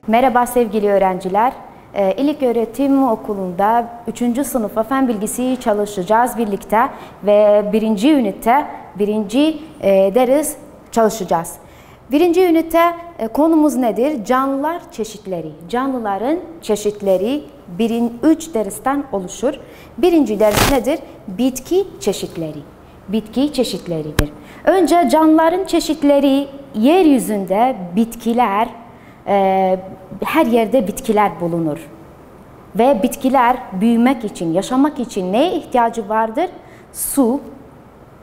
Merhaba sevgili öğrenciler. İlköğretim Okulu'nda 3. sınıfa fen bilgisi çalışacağız birlikte ve 1. ünite 1. ders çalışacağız. 1. ünite konumuz nedir? Canlılar çeşitleri. Canlıların çeşitleri 3 dersten oluşur. 1. ders nedir? Bitki çeşitleri. Bitki çeşitleridir. Önce canlıların çeşitleri, yeryüzünde bitkiler, her yerde bitkiler bulunur. Ve bitkiler büyümek için, yaşamak için neye ihtiyacı vardır?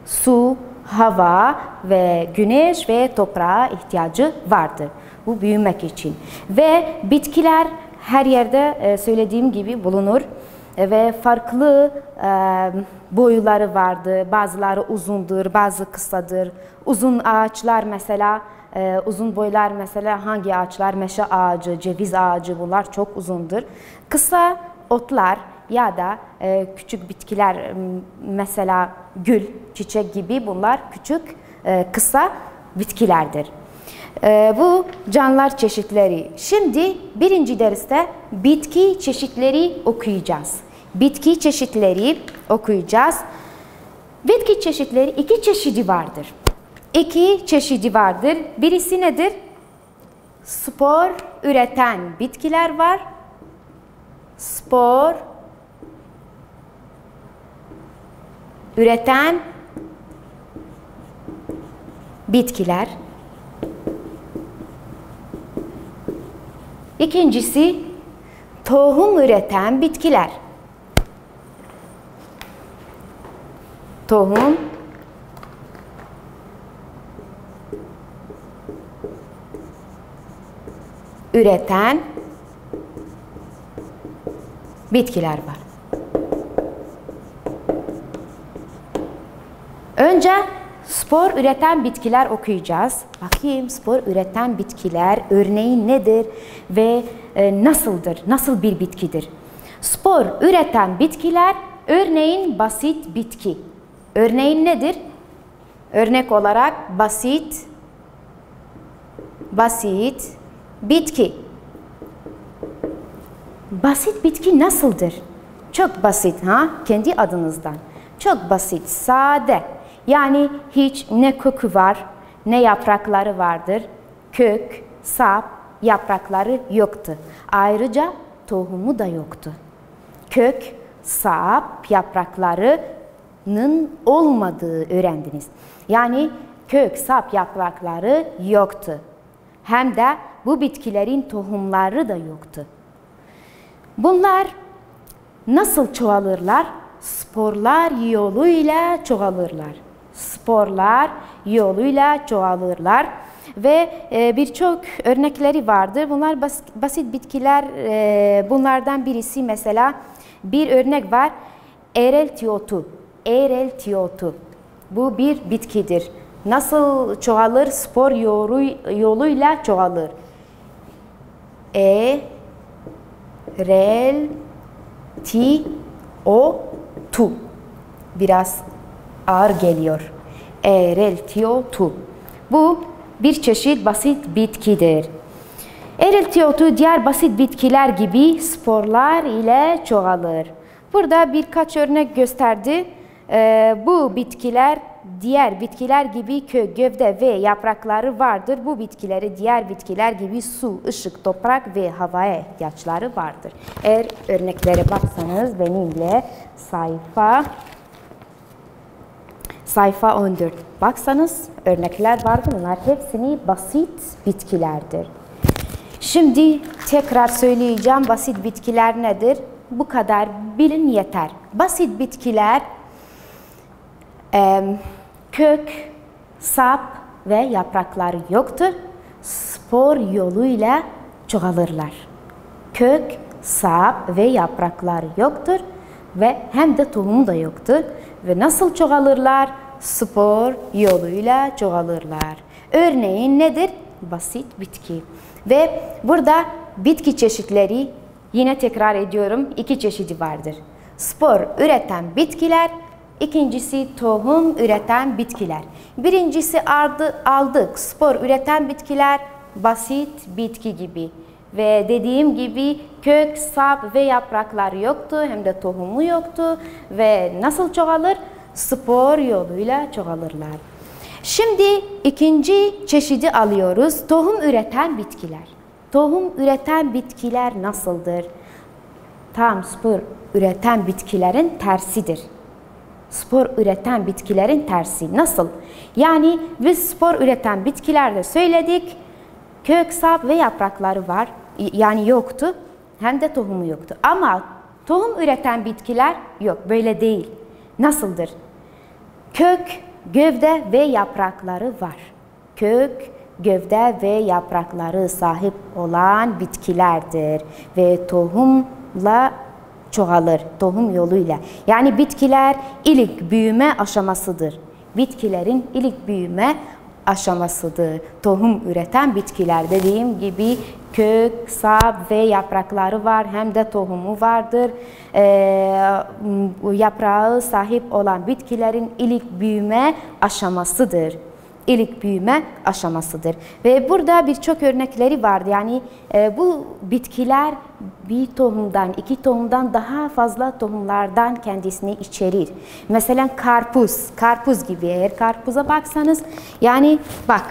Su, hava ve güneş ve toprağa ihtiyacı vardır. Bu büyümek için. Ve bitkiler her yerde söylediğim gibi bulunur. Ve farklı boyları vardır. Bazıları uzundur, bazı kısadır. Uzun ağaçlar mesela, uzun boylar mesela hangi ağaçlar? Meşe ağacı, ceviz ağacı, bunlar çok uzundur. Kısa otlar ya da küçük bitkiler mesela gül, çiçek gibi bunlar küçük, kısa bitkilerdir. Bu canlılar çeşitleri. Şimdi 1. derste bitki çeşitleri okuyacağız. Bitki çeşitleri okuyacağız. Bitki çeşitleri 2 çeşidi vardır. 2 çeşidi vardır. Birisi nedir? Spor üreten bitkiler var. Spor üreten bitkiler. İkincisi tohum üreten bitkiler. Tohum üreten bitkiler var. Önce spor üreten bitkiler okuyacağız. Bakayım spor üreten bitkiler örneği nedir ve nasıldır? Nasıl bir bitkidir? Spor üreten bitkiler örneğin basit bitki. Örneğin nedir? Örnek olarak basit bitki. Basit bitki nasıldır? Çok basit ha? Kendi adınızdan. Çok basit, sade. Yani hiç ne kökü var, ne yaprakları vardır. Kök, sap, yaprakları yoktu. Ayrıca tohumu da yoktu. Kök, sap, yapraklarının olmadığı öğrendiniz. Yani kök, sap, yaprakları yoktu. Hem de bu bitkilerin tohumları da yoktu. Bunlar nasıl çoğalırlar? Sporlar yoluyla çoğalırlar. Sporlar yoluyla çoğalırlar. Ve birçok örnekleri vardır. Bunlar basit bitkiler. Bunlardan birisi mesela bir örnek var. Eğrelti-otu. Eğrelti-otu. Bu bir bitkidir. Nasıl çoğalır? Spor yoluyla çoğalır. Eğrelti-otu. Biraz ağır geliyor. Eğrelti-otu. Bu bir çeşit basit bitkidir. Eğrelti-otu diğer basit bitkiler gibi sporlar ile çoğalır. Burada birkaç örnek gösterdi. Bu bitkiler diğer bitkiler gibi kök, gövde ve yaprakları vardır. Bu bitkileri diğer bitkiler gibi su, ışık, toprak ve havaya ihtiyaçları vardır. Eğer örneklere baksanız benimle sayfa 14 baksanız örnekler vardır. Bunlar hepsini basit bitkilerdir. Şimdi tekrar söyleyeceğim basit bitkiler nedir? Bu kadar bilin yeter. Basit bitkiler kök, sap ve yaprakları yoktur. Spor yoluyla çoğalırlar. Kök, sap ve yaprakları yoktur ve hem de tohumu da yoktur. Ve nasıl çoğalırlar? Spor yoluyla çoğalırlar. Örneğin nedir? basit bitki. Ve burada bitki çeşitleri, yine tekrar ediyorum, 2 çeşidi vardır. Spor üreten bitkiler, ikincisi tohum üreten bitkiler. Birincisi aldık, spor üreten bitkiler basit bitki gibi. Ve dediğim gibi kök, sap ve yaprakları yoktu, hem de tohumu yoktu. Ve nasıl çoğalır? Spor yoluyla çoğalırlar. Şimdi ikinci çeşidi alıyoruz, tohum üreten bitkiler. Tohum üreten bitkiler nasıldır? Tam spor üreten bitkilerin tersidir. Spor üreten bitkilerin tersi. Nasıl? Yani biz spor üreten bitkilerde söyledik, kök, sap ve yaprakları var. Yani yoktu, hem de tohumu yoktu. Ama tohum üreten bitkiler yok, böyle değil. Nasıldır? Kök, gövde ve yaprakları var. Kök, gövde ve yaprakları sahip olan bitkilerdir ve tohumla çoğalır, tohum yoluyla. Yani bitkiler ilk büyüme aşamasıdır. Bitkilerin ilk büyüme aşamasıdır. Tohum üreten bitkiler, dediğim gibi kök, sap ve yaprakları var, hem de tohumu vardır. Yaprağı sahip olan bitkilerin ilk büyüme aşamasıdır. İlk büyüme aşamasıdır. Ve burada birçok örnekleri vardı. Yani bu bitkiler bir tohumdan, 2 tohumdan daha fazla tohumlardan kendisini içerir. Mesela karpuz gibi. Eğer karpuza baksanız, yani bak,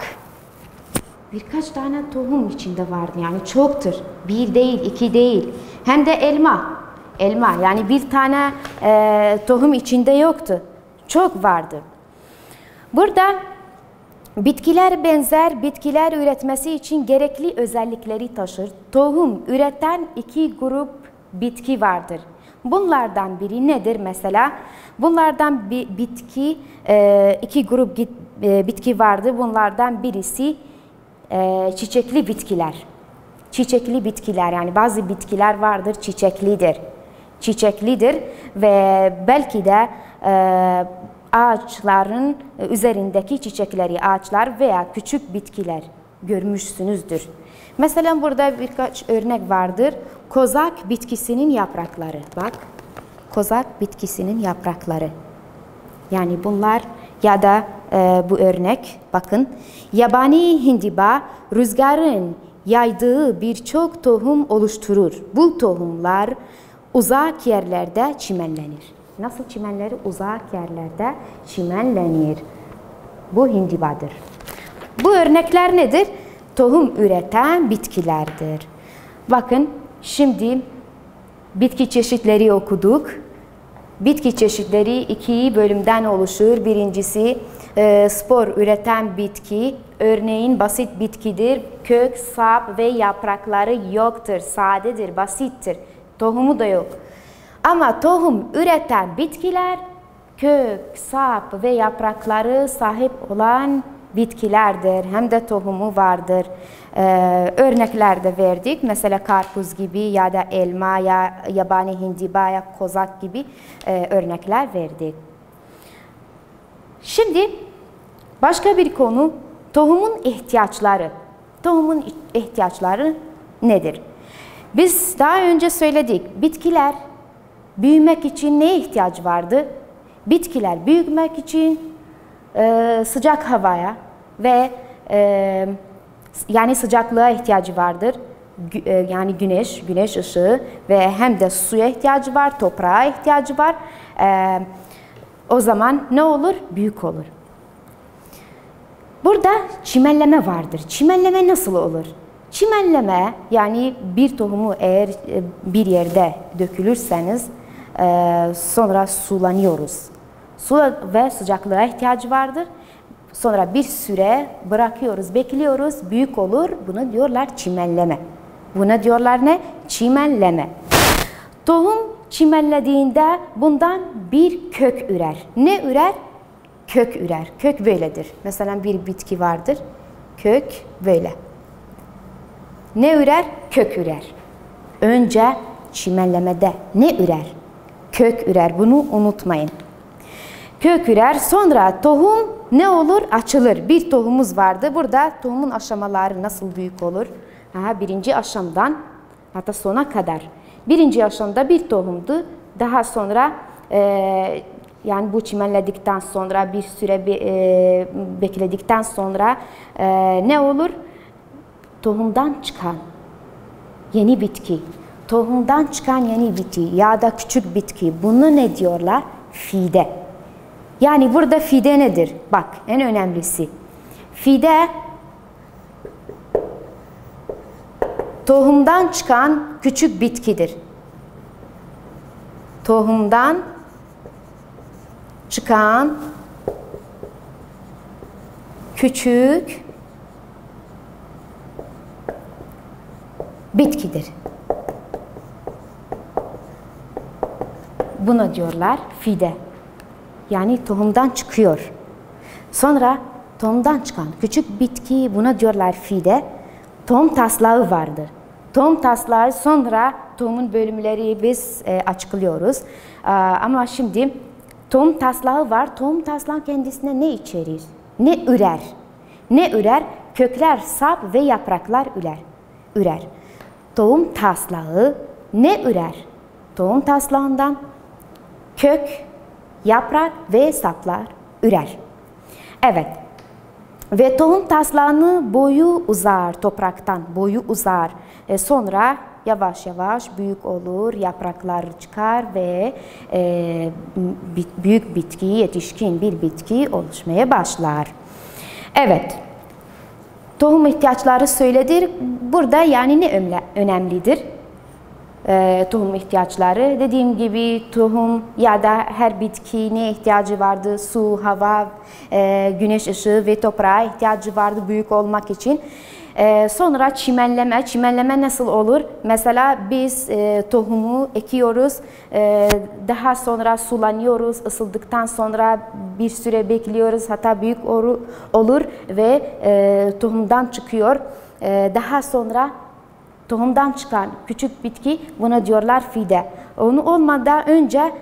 birkaç tane tohum içinde vardı. Yani çoktur. 1 değil, 2 değil. Hem de elma. Yani bir tane tohum içinde yoktu. Çok vardı. Burada bitkiler benzer bitkiler üretmesi için gerekli özellikleri taşır. Tohum üreten 2 grup bitki vardır. Bunlardan biri nedir mesela? Bunlardan bir bitki, 2 grup bitki vardır. Bunlardan birisi çiçekli bitkiler. Çiçekli bitkiler, yani bazı bitkiler vardır çiçeklidir ve belki de ağaçların üzerindeki çiçekleri, ağaçlar veya küçük bitkiler görmüşsünüzdür. Mesela burada birkaç örnek vardır. Kozak bitkisinin yaprakları. Bak, kozak bitkisinin yaprakları. Yani bunlar, ya da bu örnek, bakın. Yabani hindiba rüzgarın yaydığı birçok tohum oluşturur. Bu tohumlar uzak yerlerde çimenlenir. Nasıl çimenleri? Uzak yerlerde çimenlenir. Bu hindibadır. Bu örnekler nedir? Tohum üreten bitkilerdir. Bakın, şimdi bitki çeşitleri okuduk. Bitki çeşitleri 2 bölümden oluşur. Birincisi spor üreten bitki. Örneğin basit bitkidir. Kök, sap ve yaprakları yoktur. Sadedir, basittir. Tohumu da yok. Ama tohum üreten bitkiler kök, sap ve yaprakları sahip olan bitkilerdir. Hem de tohumu vardır. Örnekler de verdik. Mesela karpuz gibi, ya da elma, ya yabani hindiba, ya kozak gibi örnekler verdik. Şimdi başka bir konu, tohumun ihtiyaçları. Tohumun ihtiyaçları nedir? Biz daha önce söyledik. Bitkiler büyümek için neye ihtiyaç vardı? Bitkiler büyümek için sıcak havaya ve yani sıcaklığa ihtiyacı vardır. Yani güneş ışığı ve hem de suya ihtiyacı var, toprağa ihtiyacı var. O zaman ne olur? Büyük olur. Burada çimenleme vardır. Çimenleme nasıl olur? Çimenleme, yani bir tohumu eğer bir yerde dökülürseniz sonra sulanıyoruz. Su ve sıcaklığa ihtiyacı vardır. Sonra bir süre bırakıyoruz, bekliyoruz, büyük olur. Buna diyorlar çimenleme. Buna diyorlar ne? Çimenleme. Tohum çimenlediğinde bundan bir kök ürer. Ne ürer? Kök ürer. Kök böyledir. Mesela bir bitki vardır. Kök böyle. Ne ürer? Kök ürer. Önce çimenlemede ne ürer? Kök ürer. Bunu unutmayın. kök ürer. Sonra tohum ne olur? Açılır. Bir tohumumuz vardı. Burada tohumun aşamaları nasıl büyük olur? Birinci aşamdan hatta sona kadar. Birinci aşamada bir tohumdu. Daha sonra yani bu çimenledikten sonra bir süre bekledikten sonra ne olur? Tohumdan çıkan yeni bitki. Tohumdan çıkan yeni bitki ya da küçük bitki. Bunu ne diyorlar? Fide. Yani burada fide nedir? Bak en önemlisi. Fide tohumdan çıkan küçük bitkidir. Tohumdan çıkan küçük bitkidir. Buna diyorlar fide. Yani tohumdan çıkıyor. Sonra tohumdan çıkan küçük bitki, buna diyorlar fide. Tohum taslağı vardır. Tohum taslağı sonra tohumun bölümleri biz açıklıyoruz. Ama şimdi tohum taslağı var. Tohum taslağı kendisine ne içerir? Ne ürer? Ne ürer? Kökler, sap ve yapraklar ürer. Tohum taslağı ne ürer? Tohum taslağından kök, yaprak ve saplar ürer. Evet. Ve tohum taslağının boyu uzar, topraktan boyu uzar. Sonra yavaş yavaş büyük olur, yapraklar çıkar ve büyük bitki, yetişkin bir bitki oluşmaya başlar. Evet. Tohum ihtiyaçları söyledir. Burada yani ne önemlidir? Tohum ihtiyaçları. Dediğim gibi tohum ya da her bitki ne ihtiyacı vardı? Su, hava, güneş ışığı ve toprağa ihtiyacı vardı büyük olmak için. Sonra çimenleme. Çimenleme nasıl olur? Mesela biz tohumu ekiyoruz. Daha sonra sulanıyoruz. Isıldıktan sonra bir süre bekliyoruz. Hatta büyük olur ve tohumdan çıkıyor. Daha sonra tohumdan çıkan küçük bitki, buna diyorlar fide. Onu olmadan önce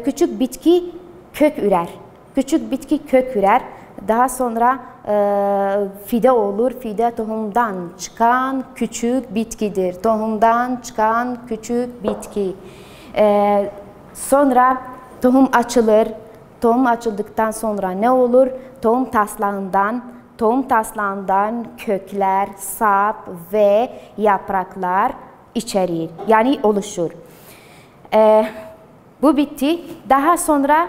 küçük bitki kök ürer. Küçük bitki kök ürer. Daha sonra fide olur. Fide tohumdan çıkan küçük bitkidir. Tohumdan çıkan küçük bitki. Sonra tohum açılır. Tohum açıldıktan sonra ne olur? Tohum taslağından kökler, sap ve yapraklar içerir. Yani oluşur. Bu bitti. Daha sonra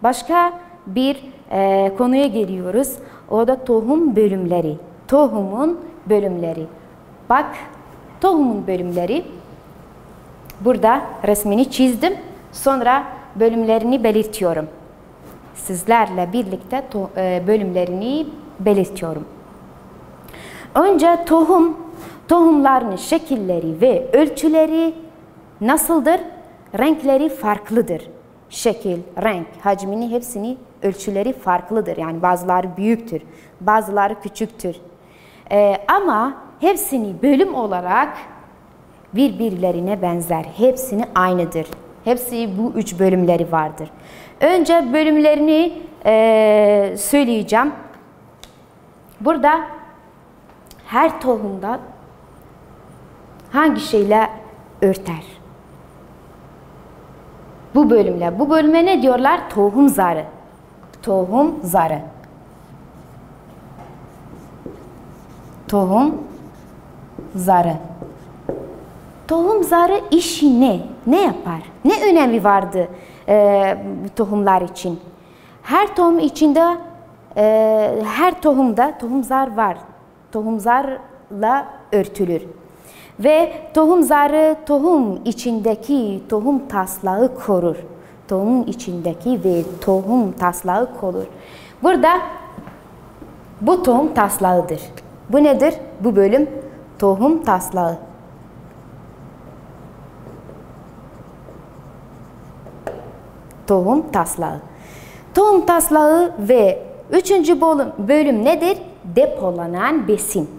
başka bir konuya geliyoruz. O da tohum bölümleri. Tohumun bölümleri. Bak, tohumun bölümleri. Burada resmini çizdim. Sonra bölümlerini belirtiyorum. Sizlerle birlikte bölümlerini belirtiyorum. Önce tohumların şekilleri ve ölçüleri nasıldır? Renkleri farklıdır. Şekil, renk, hacmini hepsini ölçüleri farklıdır. Yani bazıları büyüktür, bazıları küçüktür. Ama hepsini bölüm olarak birbirlerine benzer. Hepsini aynıdır. Hepsi bu 3 bölümleri vardır. Önce bölümlerini söyleyeceğim. Burada her tohumda hangi şeyle örter? Bu bölümle. Bu bölüme ne diyorlar? Tohum zarı. Tohum zarı. Tohum zarı. Tohum zarı işi ne? Ne yapar? Ne önemi vardı tohumlar için? Her tohum içinde, her tohumda tohum zar var. Tohum zarla örtülür. Ve tohum zarı tohum içindeki tohum taslağı korur. Tohumun içindeki ve tohum taslağı korur. Burada bu tohum taslağıdır. Bu nedir? Bu bölüm tohum taslağı. Tohum taslağı. Tohum taslağı ve 3. bölüm nedir? Depolanan besin.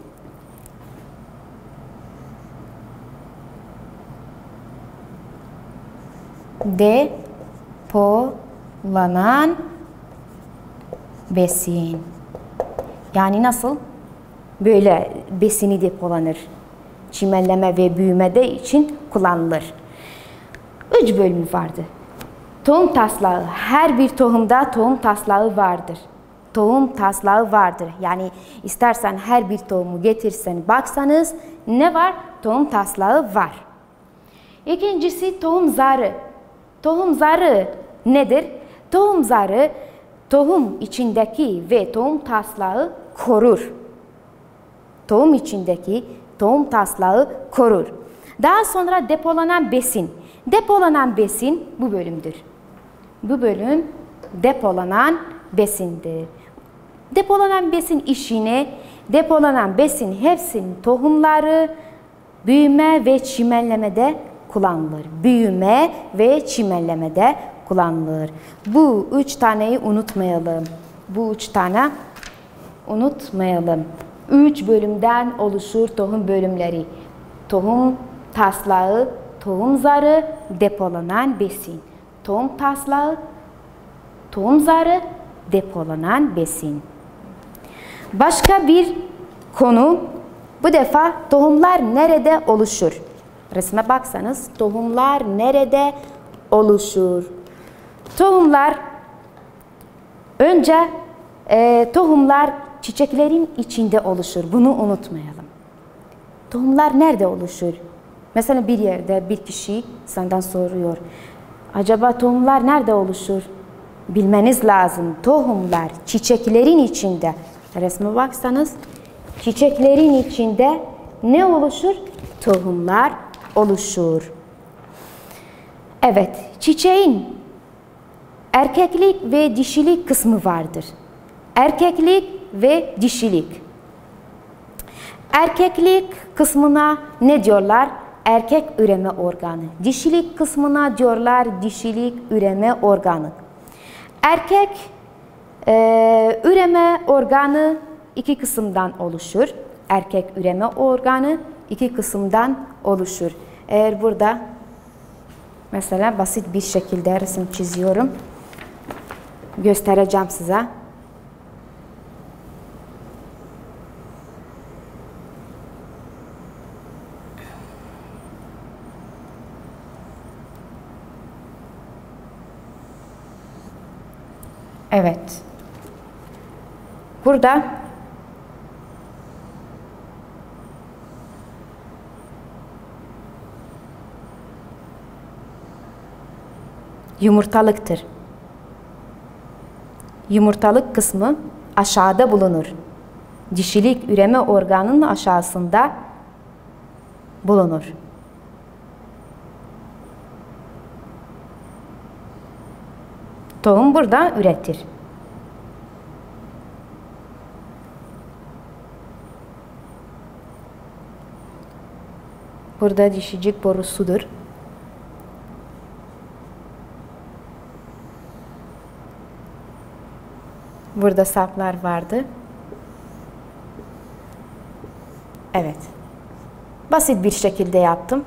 Depolanan besin. Yani nasıl? Böyle besini depolanır. Çimelleme ve büyümede için kullanılır. 3 bölümü vardı. Tohum taslağı. Her bir tohumda tohum taslağı vardır. Tohum taslağı vardır. Yani istersen her bir tohumu getirsen baksanız ne var? Tohum taslağı var. İkincisi tohum zarı. Tohum zarı nedir? Tohum zarı tohum içindeki ve tohum taslağı korur. Tohum içindeki tohum taslağı korur. Daha sonra depolanan besin. Depolanan besin bu bölümdür. Bu bölüm depolanan besindir. Depolanan besin işine, depolanan besin hepsinin tohumları büyüme ve çimellemede kullanılır. Büyüme ve çimellemede kullanılır. Bu 3 taneyi unutmayalım. Bu 3 tane unutmayalım. 3 bölümden oluşur tohum bölümleri. Tohum taslağı, tohum zarı, depolanan besin. Tohum taslağı, tohum zarı, depolanan besin. Başka bir konu, bu defa tohumlar nerede oluşur? Resme baksanız tohumlar nerede oluşur? Tohumlar, önce tohumlar çiçeklerin içinde oluşur. Bunu unutmayalım. Tohumlar nerede oluşur? Mesela bir yerde bir kişi senden soruyor. Acaba tohumlar nerede oluşur? Bilmeniz lazım. Tohumlar çiçeklerin içinde. Resme baksanız çiçeklerin içinde ne oluşur? Tohumlar oluşur. Evet, çiçeğin erkeklik ve dişilik kısmı vardır. Erkeklik ve dişilik. Erkeklik kısmına ne diyorlar? Erkek üreme organı. Dişilik kısmına diyorlar dişilik üreme organı. Erkek üreme organı 2 kısımdan oluşur. Erkek üreme organı 2 kısımdan oluşur. Eğer burada mesela basit bir şekilde resim çiziyorum. Göstereceğim size. Evet. Burada yumurtalıktır. Yumurtalık kısmı aşağıda bulunur. Dişilik üreme organının aşağısında bulunur. Tohum burada üretir. Burada dişicik borusudur. Burada saplar vardı. Evet. Basit bir şekilde yaptım.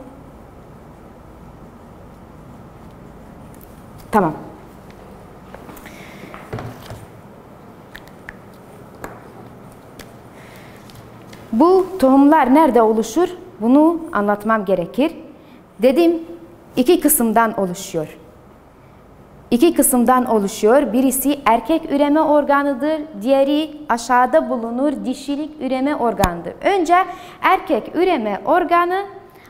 Tamam. Bu tohumlar nerede oluşur? Bunu anlatmam gerekir. Dedim 2 kısımdan oluşuyor. 2 kısımdan oluşuyor. Birisi erkek üreme organıdır. Diğeri aşağıda bulunur dişilik üreme organıdır. Önce erkek üreme organı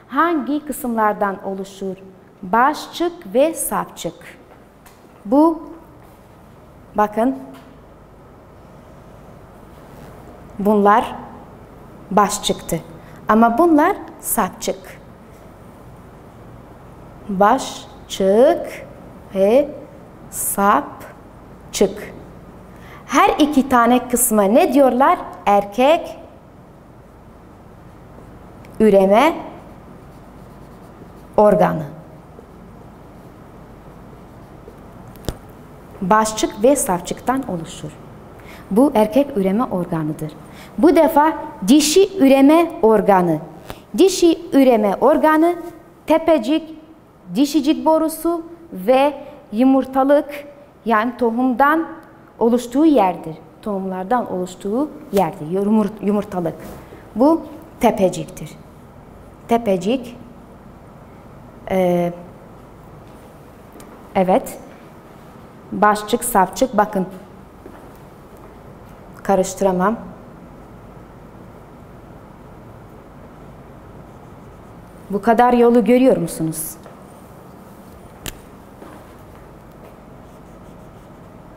hangi kısımlardan oluşur? Başçık ve sapçık. Bu bakın bunlar başçıktı. Ama bunlar sapçık. Başçık ve sapçık. Her 2 tane kısma ne diyorlar? Erkek üreme organı. Başçık ve sapçıktan oluşur. Bu erkek üreme organıdır. Bu defa dişi üreme organı. Dişi üreme organı tepecik, dişicik borusu ve yumurtalık yani tohumdan oluştuğu yerdir. tohumlardan oluştuğu yerdir. Yumurtalık. Bu tepeciktir. Tepecik, evet, başçık, safçık, bakın karıştıramam. Bu kadar yolu görüyor musunuz?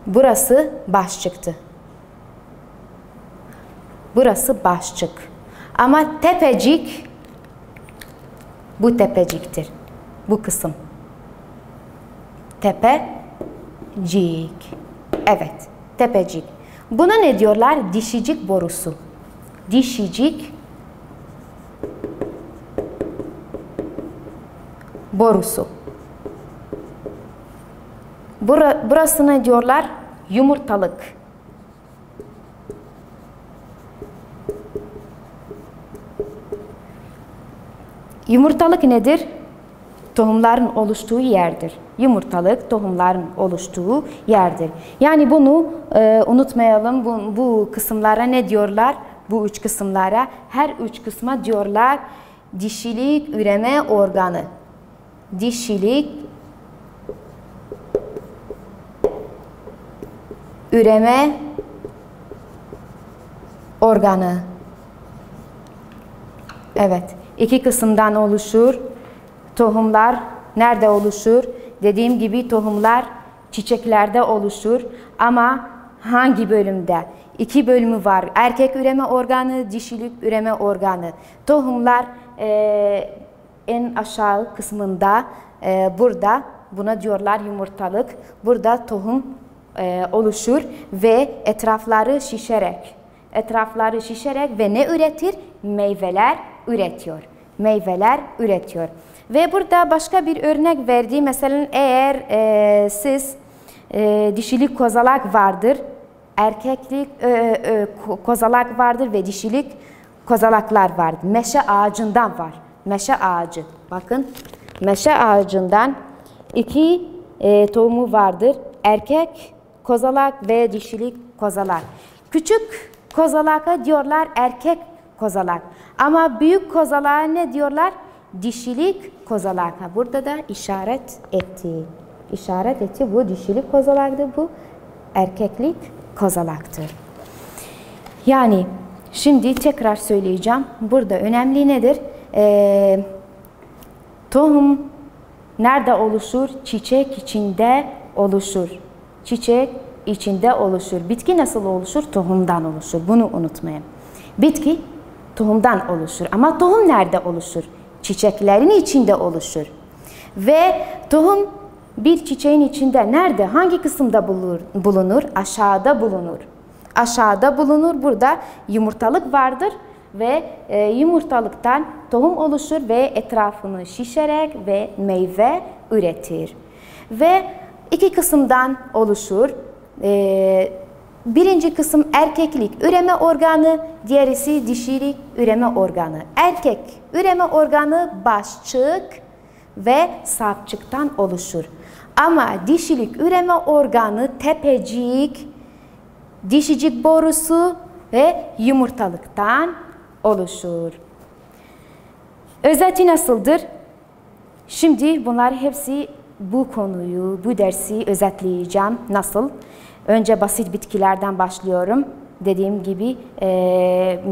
Burası başçıktı. Burası başçık. Ama tepecik, bu tepeciktir. Bu kısım. Tepecik. Evet, tepecik. Buna ne diyorlar? Dişicik borusu. Dişicik borusu. Burası ne diyorlar? Yumurtalık. Yumurtalık nedir? Tohumların oluştuğu yerdir. Yumurtalık tohumların oluştuğu yerdir. Yani bunu unutmayalım. Bu kısımlara ne diyorlar? Bu üç kısımlara, her üç kısma diyorlar dişilik üreme organı. Dişilik üreme organı. Evet, iki kısımdan oluşur. Tohumlar nerede oluşur? Dediğim gibi tohumlar çiçeklerde oluşur. Ama hangi bölümde? İki bölümü var. Erkek üreme organı, dişilik üreme organı. Tohumlar en aşağı kısmında burada, buna diyorlar yumurtalık. Burada tohum oluşur ve etrafları şişerek ve ne üretir? Meyveler üretiyor. Meyveler üretiyor. Ve burada başka bir örnek verdi. Mesela eğer siz dişilik kozalak vardır, erkeklik kozalak vardır ve dişilik kozalaklar vardır. Meşe ağacından var. Meşe ağacı. Bakın meşe ağacından iki tohumu vardır. Erkek kozalak ve dişilik kozalak. Küçük kozalaka diyorlar erkek kozalak. Ama büyük kozalağa ne diyorlar? Dişilik kozalaka. Burada da işaret etti. İşaret etti. Bu dişilik kozalaktır. Bu erkeklik kozalaktır. Yani şimdi tekrar söyleyeceğim. Burada önemli nedir? Tohum nerede oluşur? Çiçek içinde oluşur. Çiçek içinde oluşur. Bitki nasıl oluşur? Tohumdan oluşur. Bunu unutmayın. Bitki tohumdan oluşur. Ama tohum nerede oluşur? Çiçeklerin içinde oluşur. Ve tohum bir çiçeğin içinde nerede? Hangi kısımda bulunur? Aşağıda bulunur. Aşağıda bulunur. Burada yumurtalık vardır ve yumurtalıktan tohum oluşur ve etrafını şişerek ve meyve üretir. Ve iki kısımdan oluşur. Birinci kısım erkeklik üreme organı, diğerisi dişilik üreme organı. Erkek üreme organı başçık ve safçıktan oluşur. Ama dişilik üreme organı tepecik, dişicik borusu ve yumurtalıktan oluşur. Özeti nasıldır? Şimdi bunlar hepsi bu konuyu, bu dersi özetleyeceğim. Nasıl? Önce basit bitkilerden başlıyorum. Dediğim gibi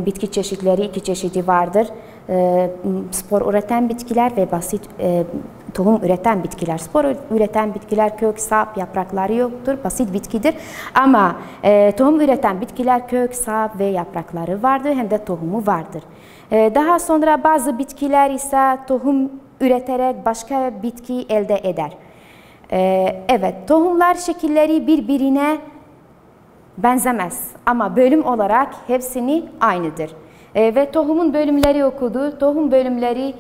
bitki çeşitleri iki çeşidi vardır. Spor üreten bitkiler ve basit tohum üreten bitkiler. Spor üreten bitkiler kök, sap, yaprakları yoktur. Basit bitkidir. Ama tohum üreten bitkiler kök, sap ve yaprakları vardır. Hem de tohumu vardır. Daha sonra bazı bitkiler ise tohum üreterek başka bitki elde eder. Evet, tohumlar şekilleri birbirine benzemez ama bölüm olarak hepsini aynıdır. Ve tohumun bölümleri okudu. Tohum bölümleri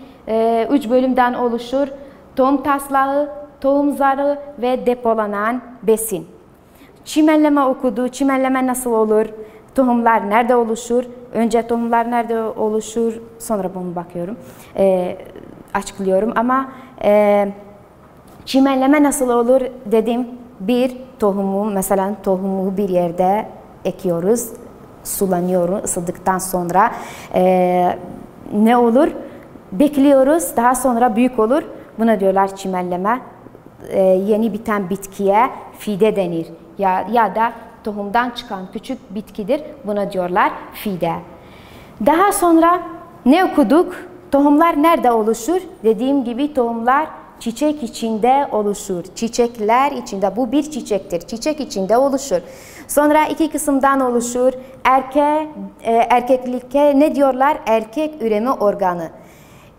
3 bölümden oluşur. Tohum taslağı, tohum zarı ve depolanan besin. Çimenleme okudu. Çimenleme nasıl olur? Tohumlar nerede oluşur? Önce tohumlar nerede oluşur? Sonra bunu bakıyorum. Açıklıyorum ama çimenleme nasıl olur dedim. Bir tohumu, mesela tohumu bir yerde ekiyoruz, sulanıyoruz. Isıdıktan sonra ne olur? Bekliyoruz, daha sonra büyük olur. Buna diyorlar çimenleme. Yeni biten bitkiye fide denir. Ya da tohumdan çıkan küçük bitkidir. Buna diyorlar fide. Daha sonra ne okuduk? Tohumlar nerede oluşur? Dediğim gibi tohumlar çiçek içinde oluşur. Çiçekler içinde. Bu bir çiçektir. Çiçek içinde oluşur. Sonra iki kısımdan oluşur. Erkeklikte ne diyorlar? Erkek üreme organı.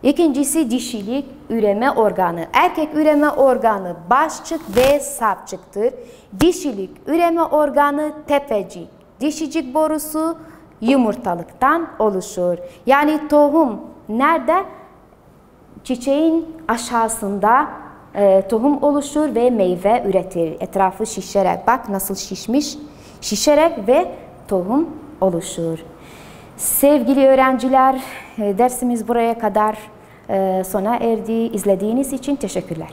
İkincisi dişilik üreme organı. Erkek üreme organı başçık ve sapçıktır. Dişilik üreme organı tepecik. Dişicik borusu yumurtalıktan oluşur. Yani tohum nerede? Çiçeğin aşağısında tohum oluşur ve meyve üretir. Etrafı şişerek, bak nasıl şişmiş. Şişerek ve tohum oluşur. Sevgili öğrenciler, dersimiz buraya kadar sona erdi. İzlediğiniz için teşekkürler.